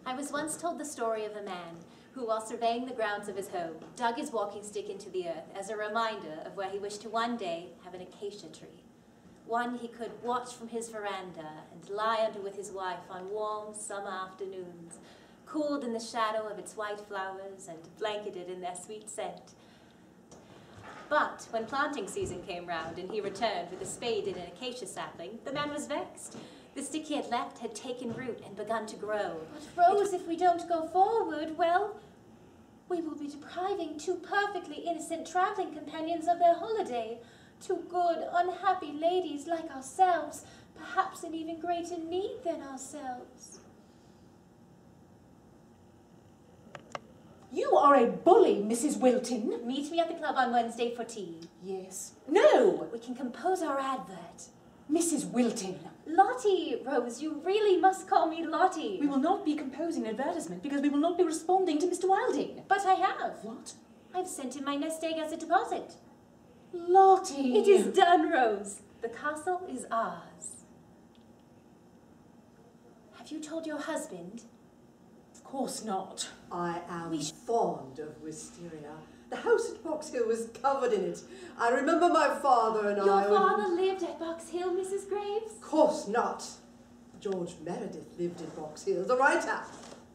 I was once told the story of a man who, while surveying the grounds of his home, dug his walking stick into the earth as a reminder of where he wished to one day have an acacia tree. One he could watch from his veranda and lie under with his wife on warm summer afternoons, cooled in the shadow of its white flowers and blanketed in their sweet scent. But when planting season came round and he returned with a spade and an acacia sapling, the man was vexed. The stick he had left had taken root and begun to grow. But Rose, if we don't go forward, well, we will be depriving two perfectly innocent travelling companions of their holiday. Two good, unhappy ladies like ourselves, perhaps in even greater need than ourselves. You are a bully, Mrs. Wilton. Meet me at the club on Wednesday for tea. Yes. No! We can compose our advert. Mrs. Wilton. Lottie, Rose, you really must call me Lottie. We will not be composing an advertisement because we will not be responding to Mr. Wilding. But I have. What? I've sent him my nest egg as a deposit. Lottie! It is done, Rose. The castle is ours. Have you told your husband? Of course not. I am fond of wisteria. The house at Box Hill was covered in it. I remember my father and Your father lived at Box Hill, Mrs. Graves? Of course not. George Meredith lived in Box Hill, the writer.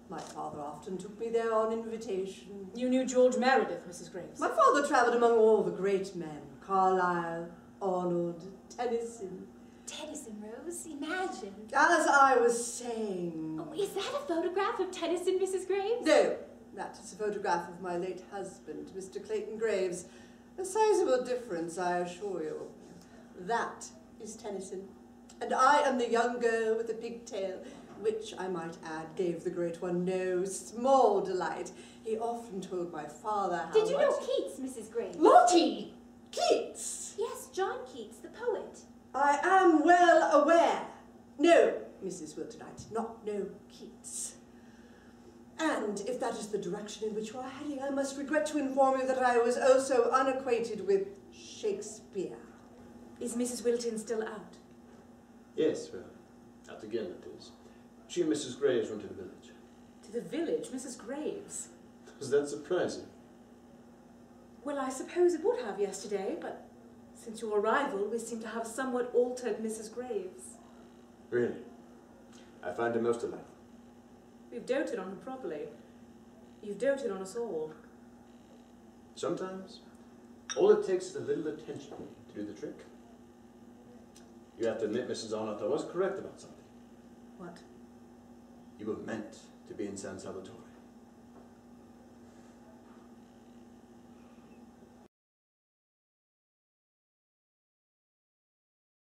My father often took me there on invitation. You knew George Meredith, Mrs. Graves. My father travelled among all the great men. Carlyle, Arnott, Tennyson. Tennyson, Rose, imagine. As I was saying... Oh, is that a photograph of Tennyson, Mrs. Graves? No, that is a photograph of my late husband, Mr. Clayton Graves. A sizable difference, I assure you. That is Tennyson. And I am the young girl with the pigtail, which, I might add, gave the great one no small delight. He often told my father how Did you know Keats, Mrs. Graves? Lottie! Keats? Yes, John Keats, the poet. I am well aware. No, Mrs. Wilton, I did not know Keats. And if that is the direction in which you are heading, I must regret to inform you that I was also unacquainted with Shakespeare. Is Mrs. Wilton still out? Yes, well, out again it is. She and Mrs. Graves went to the village. To the village, Mrs. Graves? Does that surprise you? Well, I suppose it would have yesterday, but since your arrival, we seem to have somewhat altered Mrs. Graves. Really? I find her most delightful. We've doted on her properly. You've doted on us all. Sometimes, all it takes is a little attention to do the trick. You have to admit, Mrs. Arnott, I was correct about something. What? You were meant to be in San Salvatore.